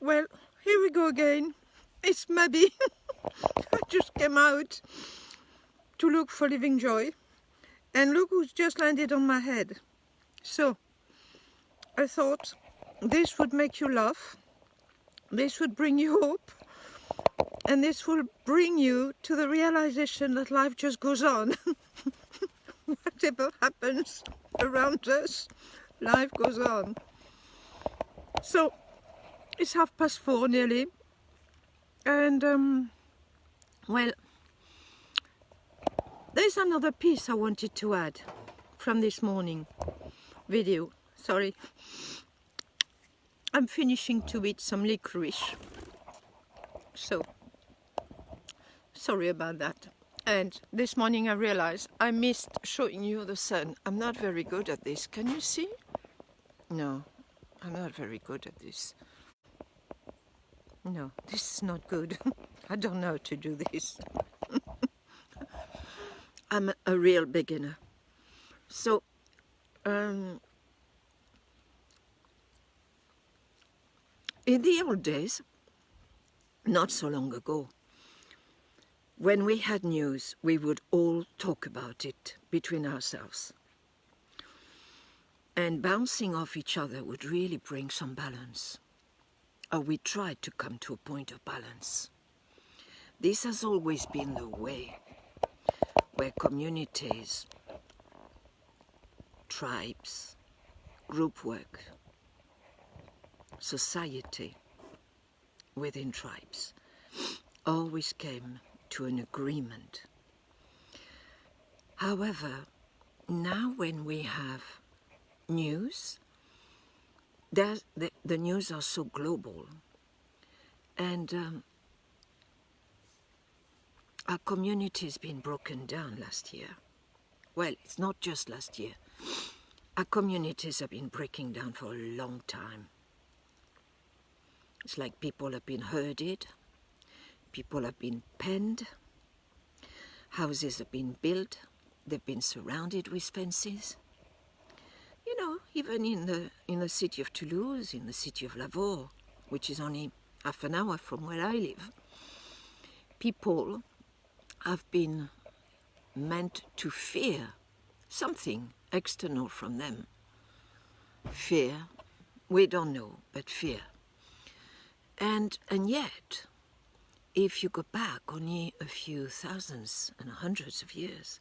Well, here we go again. It's MaBee. I just came out to look for Living Joy, and look who's just landed on my head. So, I thought this would make you laugh, this would bring you hope, and this will bring you to the realization that life just goes on. Whatever happens around us, life goes on. So, it's 4:30 nearly, and well, there's another piece I wanted to add from this morning video. Sorry, I'm finishing to eat some licorice, so sorry about that. And this morning I realized I missed showing you the sun. I'm not very good at this. Can you see? No, I'm not very good at this. No, this is not good. I don't know how to do this. I'm a real beginner. So, in the old days, not so long ago, when we had news, we would all talk about it between ourselves. And bouncing off each other would really bring some balance. Or we tried to come to a point of balance. This has always been the way where communities, tribes, group work, society within tribes always came to an agreement. However, now when we have news, the news are so global, and our community has been broken down last year. Well, it's not just last year. Our communities have been breaking down for a long time. It's like people have been herded, people have been penned, houses have been built, they've been surrounded with fences. You know, even in the city of Toulouse, in the city of Lavaux, which is only half an hour from where I live, people have been meant to fear something external from them. Fear, we don't know, but fear. And yet, if you go back only a few thousands and hundreds of years,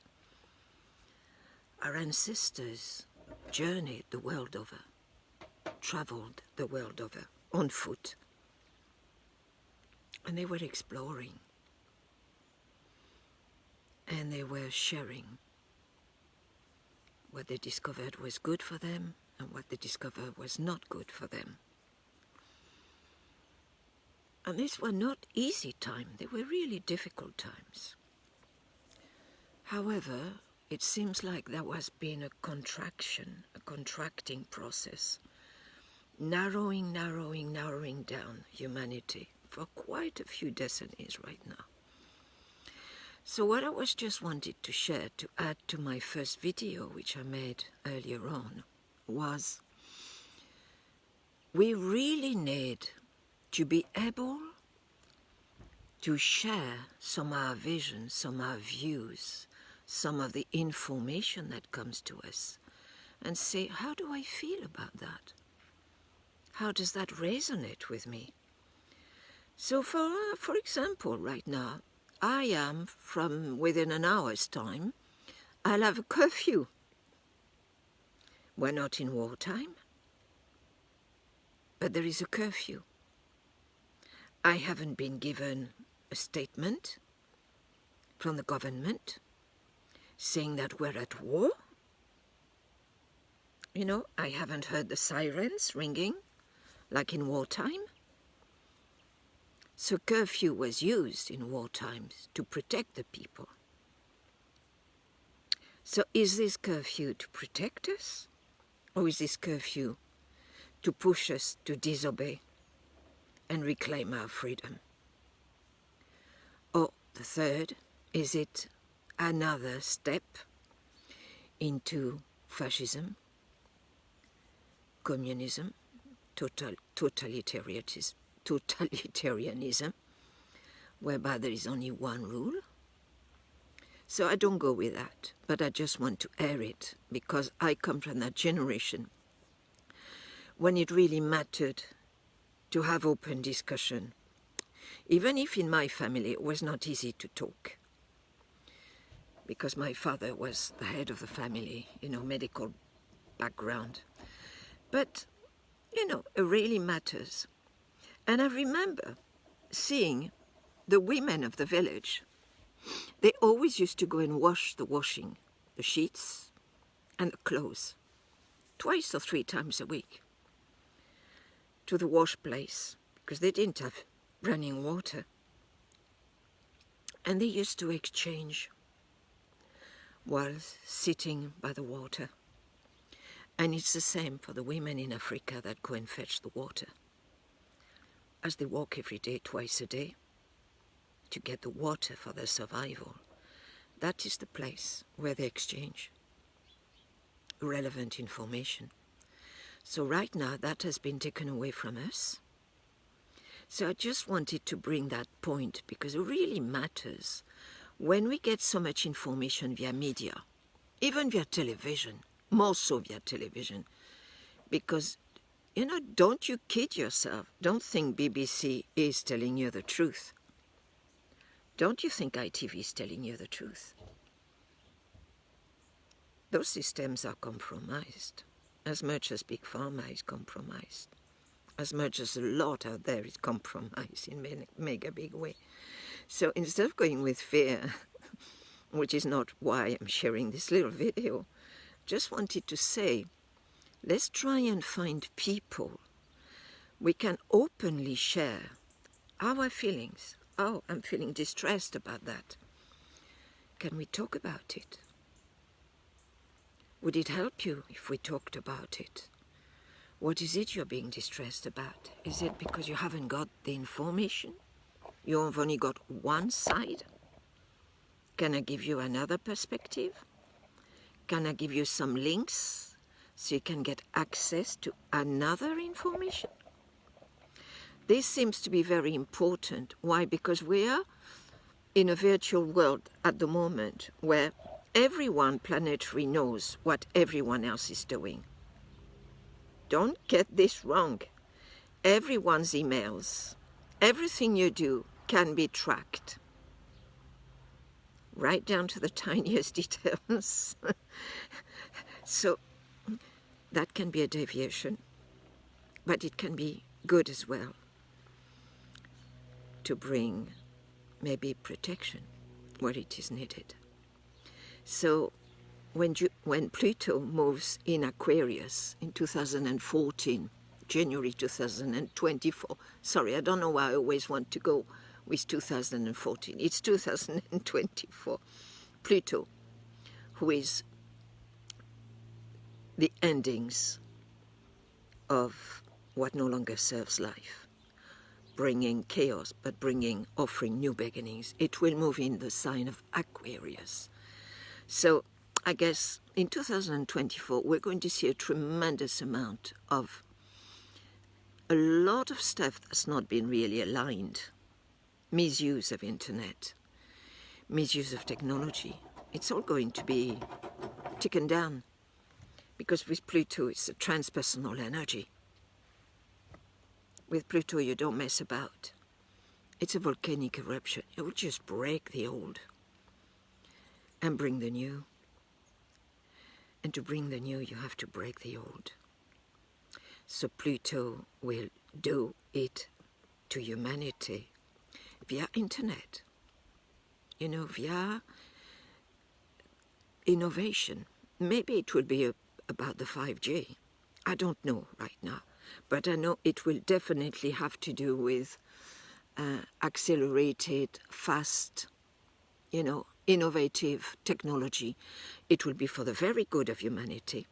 our ancestors journeyed the world over, traveled the world over on foot, and they were exploring, and they were sharing what they discovered was good for them and what they discovered was not good for them. And these were not easy times, they were really difficult times. However, it seems like there has been a contracting process, narrowing down humanity for quite a few decennies right now. So what I was just wanted to share, to add to my first video, which I made earlier on, was we really need to be able to share some of our visions, some of our views, some of the information that comes to us, and say, how do I feel about that? How does that resonate with me? So for example, right now, I am, from within an hour's time, I'll have a curfew. We're not in wartime, but there is a curfew. I haven't been given a statement from the government saying that we're at war. You know, I haven't heard the sirens ringing like in wartime. So curfew was used in war times to protect the people. So is this curfew to protect us, or is this curfew to push us to disobey and reclaim our freedom? Or the third, is it another step into fascism, communism, totalitarianism, totalitarianism, whereby there is only one rule. So I don't go with that, but I just want to air it, because I come from that generation when it really mattered to have open discussion, even if in my family it was not easy to talk, because my father was the head of the family, medical background. But, it really matters. And I remember seeing the women of the village. They always used to go and wash the sheets and the clothes, twice or three times a week, to the wash place, because they didn't have running water. And they used to exchange while sitting by the water. And it's the same for the women in Africa that go and fetch the water, as they walk every day, twice a day, to get the water for their survival. That is the place where they exchange relevant information. So right now that has been taken away from us. So I just wanted to bring that point, because it really matters when we get so much information via media, even via television, more so via television, because, don't you kid yourself. Don't think BBC is telling you the truth. Don't you think ITV is telling you the truth? Those systems are compromised, as much as Big Pharma is compromised, as much as a lot out there is compromised in a mega big way. So instead of going with fear, which is not why I'm sharing this little video, just wanted to say, let's try and find people we can openly share our feelings. Oh, I'm feeling distressed about that. Can we talk about it? Would it help you if we talked about it? What is it you're being distressed about? Is it because you haven't got the information? You've only got one side? Can I give you another perspective? Can I give you some links so you can get access to another information? This seems to be very important. Why? Because we are in a virtual world at the moment where everyone planetary knows what everyone else is doing. Don't get this wrong. Everyone's emails, everything you do can be tracked, right down to the tiniest details. So that can be a deviation, but it can be good as well to bring maybe protection where it is needed. So when Pluto moves in Aquarius in 2014, January 2024, sorry, I don't know why I always want to go with 2014, it's 2024, Pluto, who is the endings of what no longer serves life, bringing chaos, but offering new beginnings. It will move in the sign of Aquarius. So I guess in 2024, we're going to see a tremendous amount of a lot of stuff that's not been really aligned. Misuse of internet, misuse of technology. It's all going to be taken down, because with Pluto, it's a transpersonal energy. With Pluto, you don't mess about. It's a volcanic eruption. It will just break the old and bring the new. And to bring the new, you have to break the old. So Pluto will do it to humanity via internet, via innovation. Maybe it will be about the 5G. I don't know right now, but I know it will definitely have to do with accelerated, fast, innovative technology. It will be for the very good of humanity.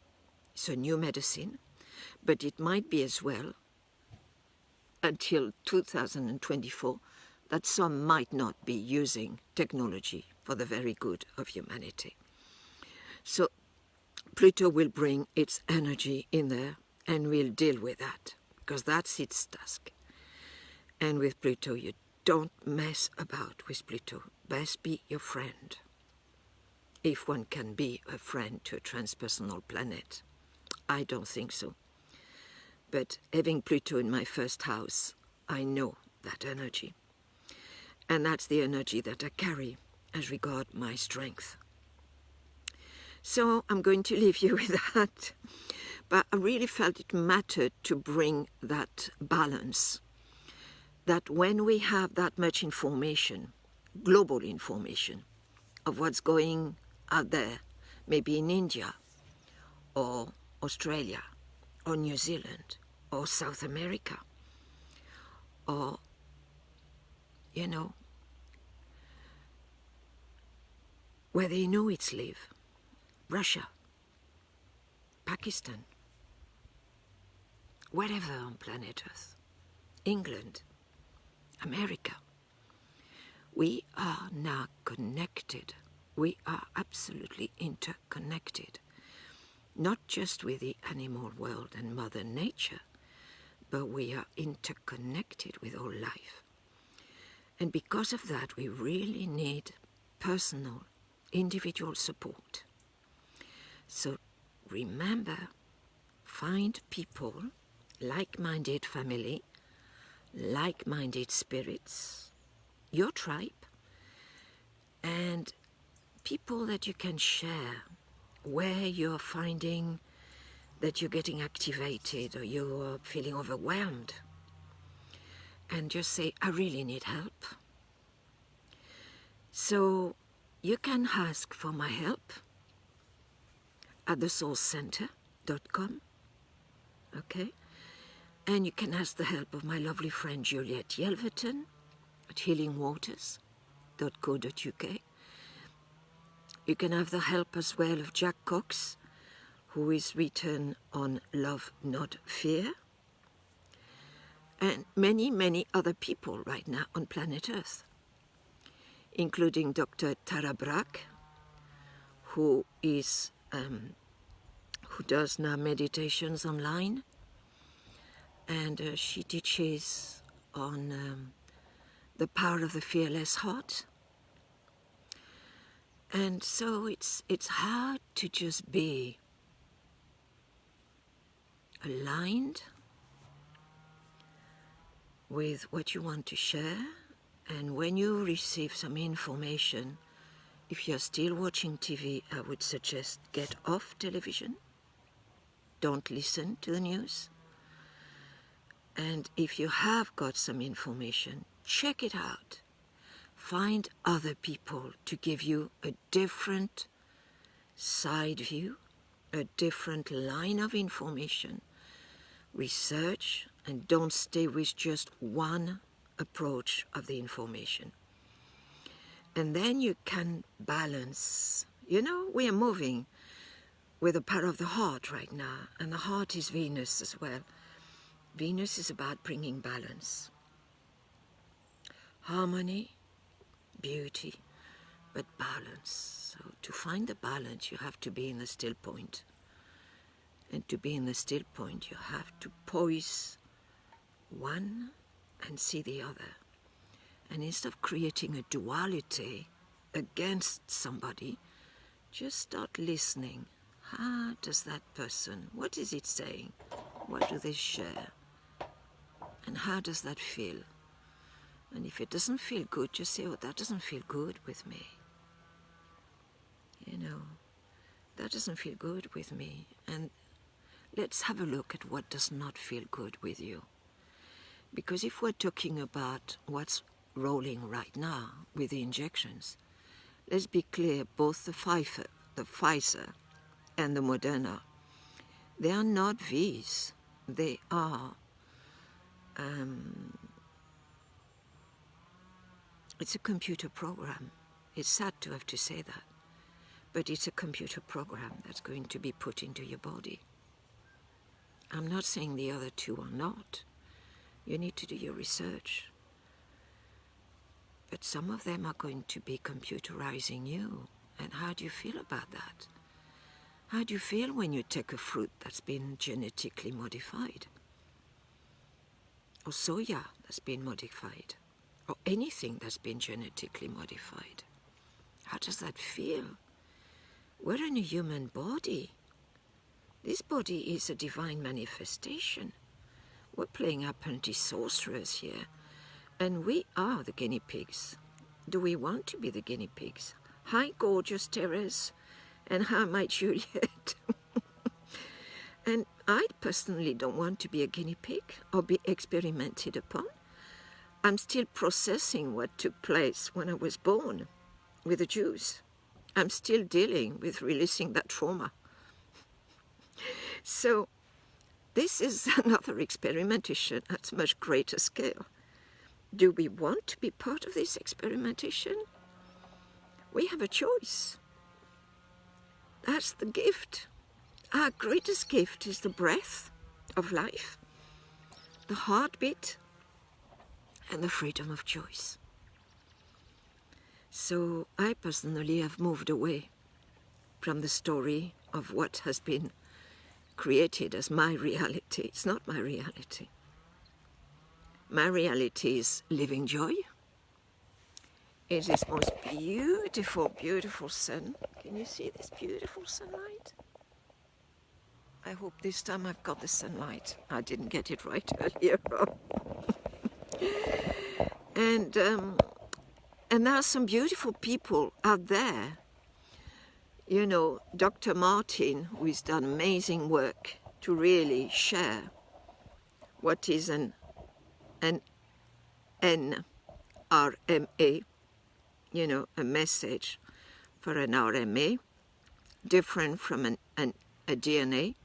It's a new medicine, but it might be as well, until 2024, that some might not be using technology for the very good of humanity. So Pluto will bring its energy in there and will deal with that, because that's its task. And with Pluto, you don't mess about with Pluto. Best be your friend. If one can be a friend to a transpersonal planet. I don't think so. But having Pluto in my first house, I know that energy. And that's the energy that I carry as regard my strength. So I'm going to leave you with that. But I really felt it mattered to bring that balance. That when we have that much information, global information, of what's going out there, maybe in India, or Australia, or New Zealand, or South America, or, where the Inuits live, Russia, Pakistan, wherever on planet Earth, England, America. We are now connected. We are absolutely interconnected, not just with the animal world and Mother Nature, but we are interconnected with all life. And because of that, we really need personal, individual support. So remember, find people, like-minded family, like-minded spirits, your tribe, and people that you can share where you're finding that you're getting activated or you're feeling overwhelmed. And just say, I really need help. So you can ask for my help at thesoulcenter.com, okay? And you can ask the help of my lovely friend Juliet Yelverton at healingwaters.co.uk. You can have the help as well of Jack Cox, who is written on Love Not Fear, and many, many other people right now on planet Earth, including Dr. Tara Brach, who does now meditations online, and she teaches on the power of the fearless heart. And so it's hard to just be aligned with what you want to share. And when you receive some information, if you're still watching TV, I would suggest get off television. Don't listen to the news. And if you have got some information, check it out. Find other people to give you a different side view, a different line of information. Research, and don't stay with just one approach of the information. And then you can balance. We are moving with the power of the heart right now, and the heart is Venus as well. Venus is about bringing balance, harmony, beauty, but balance. So to find the balance, you have to be in the still point. And to be in the still point, you have to poise one and see the other. And instead of creating a duality against somebody, just start listening. How does that person, what is it saying? What do they share? And how does that feel? And if it doesn't feel good, just say, oh, that doesn't feel good with me. That doesn't feel good with me. And let's have a look at what does not feel good with you. Because if we're talking about what's rolling right now with the injections, let's be clear, both the Pfizer and the Moderna, they are not V's. They are, it's a computer program. It's sad to have to say that, but it's a computer program that's going to be put into your body. I'm not saying the other two are not. You need to do your research. But some of them are going to be computerizing you. And how do you feel about that? How do you feel when you take a fruit that's been genetically modified? Or soya that's been modified, or anything that's been genetically modified. How does that feel? We're in a human body. This body is a divine manifestation. We're playing apprentice sorcerers here, and we are the guinea pigs. Do we want to be the guinea pigs? Hi, gorgeous Therese, and hi, my Juliet. And I personally don't want to be a guinea pig or be experimented upon. I'm still processing what took place when I was born with the Jews. I'm still dealing with releasing that trauma. So this is another experimentation at a much greater scale. Do we want to be part of this experimentation? We have a choice. That's the gift. Our greatest gift is the breath of life, the heartbeat, and the freedom of choice. So I personally have moved away from the story of what has been created as my reality. It's not my reality. My reality is living joy. It is most beautiful, beautiful sun. Can you see this beautiful sunlight? I hope this time I've got the sunlight. I didn't get it right earlier on. And there are some beautiful people out there. You know, Dr. Martin, who has done amazing work to really share what is an NRMA, you know, a message for an RMA, different from a DNA.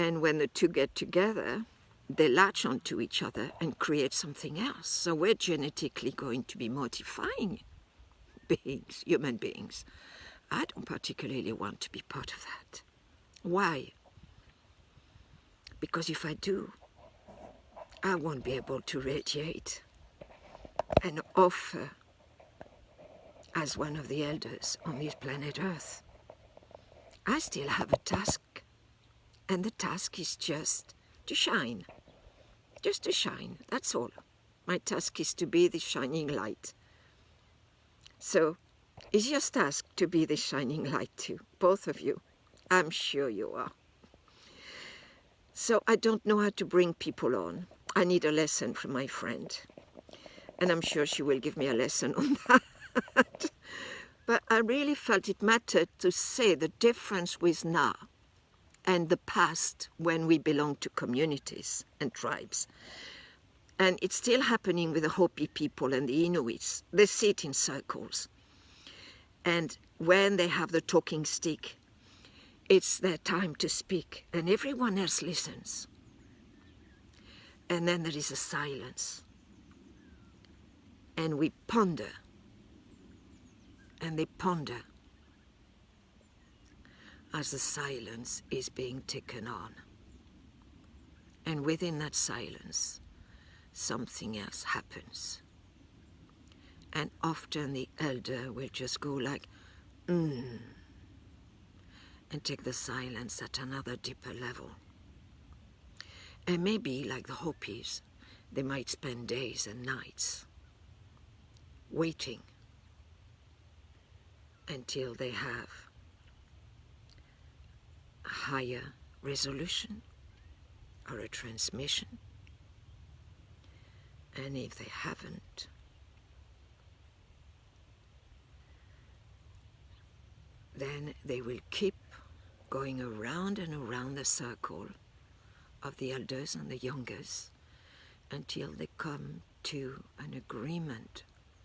And when the two get together, they latch onto each other and create something else. So we're genetically going to be modifying beings, human beings. I don't particularly want to be part of that. Why? Because if I do, I won't be able to radiate and offer as one of the elders on this planet Earth. I still have a task, and the task is just to shine. Just to shine, that's all. My task is to be the shining light. So, is your task to be the shining light too? Both of you. I'm sure you are. So I don't know how to bring people on. I need a lesson from my friend. And I'm sure she will give me a lesson on that. But I really felt it mattered to say the difference with now and the past when we belong to communities and tribes. And it's still happening with the Hopi people and the Inuits. They sit in circles. And when they have the talking stick, it's their time to speak, and everyone else listens. And then there is a silence. And we ponder. And they ponder as the silence is being taken on. And within that silence, something else happens. And often the elder will just go like, and take the silence at another deeper level. And maybe, like the Hopis, they might spend days and nights waiting until they have a higher resolution or a transmission. And if they haven't, then they will keep going around and around the circle of the elders and the youngers until they come to an agreement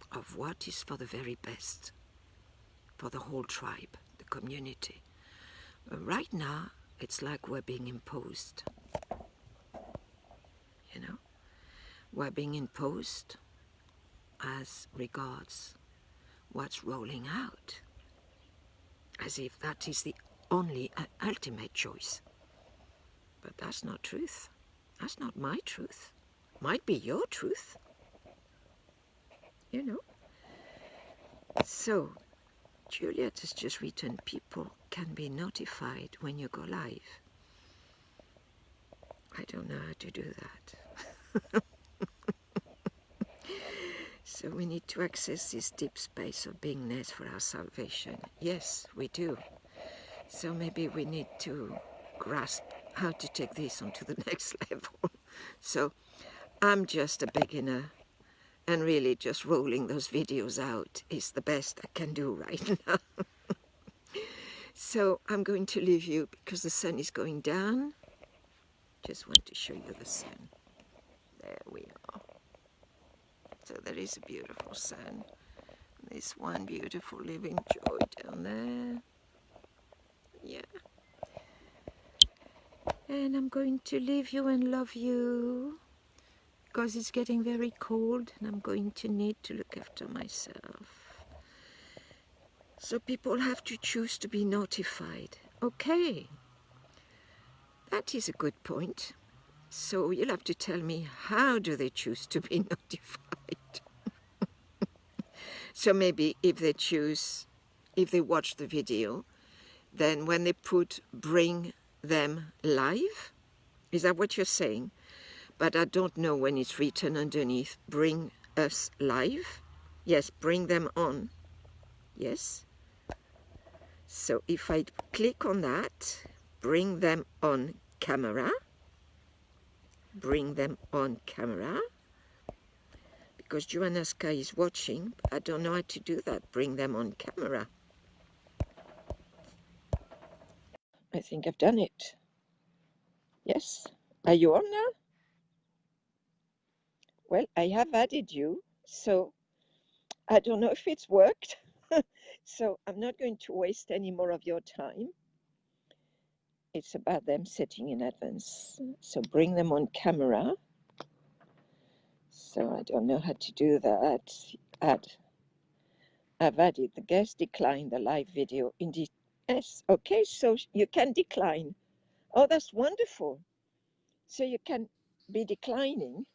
of what is for the very best for the whole tribe, the community. But right now, it's like we're being imposed. You know? We're being imposed as regards what's rolling out, as if that is the only and ultimate choice. But that's not truth. That's not my truth. Might be your truth. You know? So, Juliet has just written, people can be notified when you go live. I don't know how to do that. So we need to access this deep space of beingness for our salvation. Yes, we do. So maybe we need to grasp how to take this onto the next level. So I'm just a beginner, and really just rolling those videos out is the best I can do right now. So I'm going to leave you because the sun is going down. Just want to show you the sun. There we are. So there is a beautiful sun. This one beautiful living joy down there. Yeah. And I'm going to leave you and love you because it's getting very cold and I'm going to need to look after myself. So people have to choose to be notified. Okay, that is a good point. So you'll have to tell me, how do they choose to be notified? So maybe if they watch the video, then when they put bring them live, is that what you're saying? But I don't know when it's written underneath, bring us live. Yes, bring them on. Yes. So if I click on that, bring them on camera, bring them on camera, because Joannaska is watching, I don't know how to do that, bring them on camera. I think I've done it. Yes. Are you on now? Well, I have added you, so I don't know if it's worked. So I'm not going to waste any more of your time. It's about them sitting in advance. So bring them on camera. So I don't know how to do that. I've added the guest decline the live video. Indeed. Yes. Okay, so you can decline. Oh, that's wonderful. So you can be declining.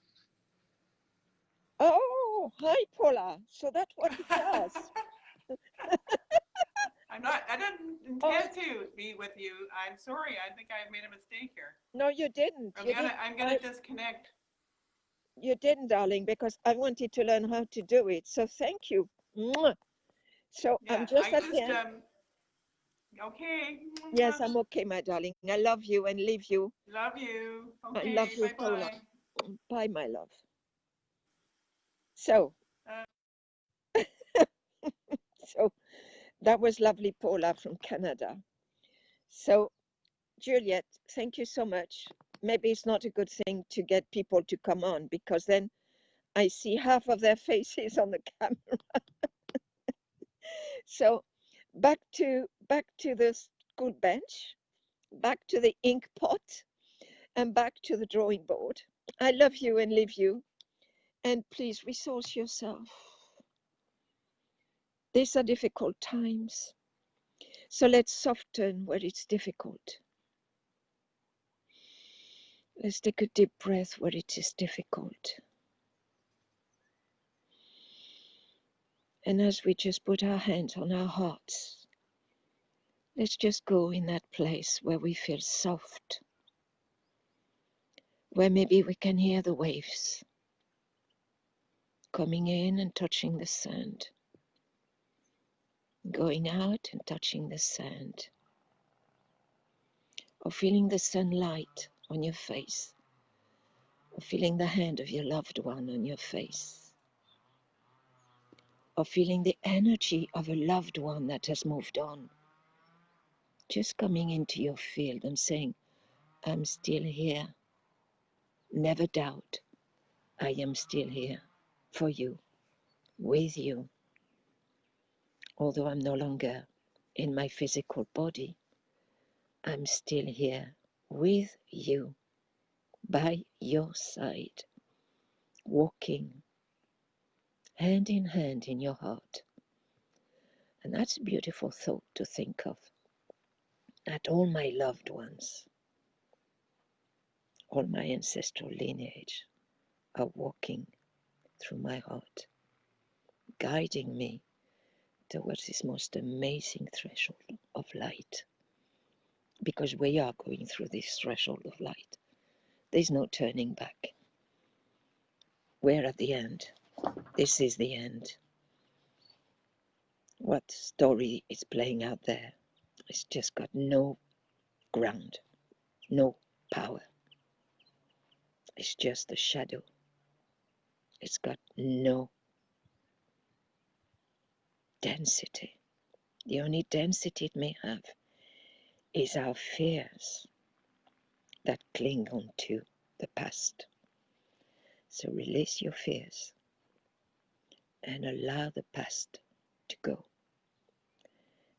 Oh, hi, Paula. So that's what it does. I didn't intend to be with you. I'm sorry. I think I made a mistake here. No, you didn't. I'm gonna disconnect. You didn't, darling, because I wanted to learn how to do it. So thank you. Mwah. So Yeah, I'm just I at the just end. Okay. Yes, I'm okay, my darling. I love you and leave you. Love you. I love Okay, you, bye Paula. bye. Bye, my love. So, so that was lovely, Paula from Canada. So, Juliet, thank you so much. Maybe it's not a good thing to get people to come on because then I see half of their faces on the camera. So, back to the school bench, back to the ink pot, and back to the drawing board. I love you and leave you, and please resource yourself. These are difficult times, so let's soften where it's difficult. Let's take a deep breath where it is difficult. And as we just put our hands on our hearts, let's just go in that place where we feel soft, where maybe we can hear the waves coming in and touching the sand, going out and touching the sand, or feeling the sunlight on your face, or feeling the hand of your loved one on your face, or feeling the energy of a loved one that has moved on, just coming into your field and saying, I'm still here. Never doubt, I am still here for you, with you. Although I'm no longer in my physical body, I'm still here with you, by your side, walking hand in your heart. And that's a beautiful thought to think of, that all my loved ones, all my ancestral lineage are walking through my heart, guiding me towards this most amazing threshold of light. Because we are going through this threshold of light. There's no turning back. We're at the end. This is the end. What story is playing out there? It's just got no ground, no power. It's just a shadow. It's got no density. The only density it may have is our fears that cling on to the past. So release your fears and allow the past to go.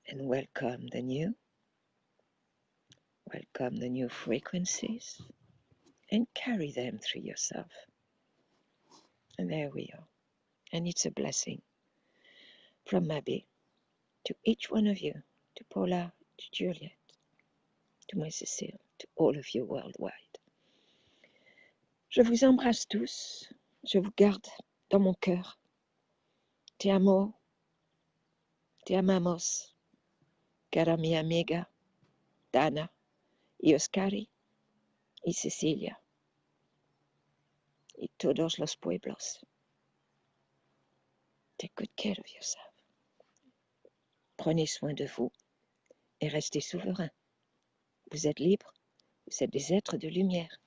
And welcome the new frequencies, and carry them through yourself. And there we are. And it's a blessing from MaBee to each one of you, to Paula, to Juliet, to my Cécile, to all of you worldwide. Je vous embrasse tous. Je vous garde dans mon cœur. Te amo. Te amamos. Cara mi amiga, Dana, y Oscari, y Cecilia, y todos los pueblos. Take good care of yourself. Prenez soin de vous et restez souverains. Vous êtes libres, vous êtes des êtres de lumière.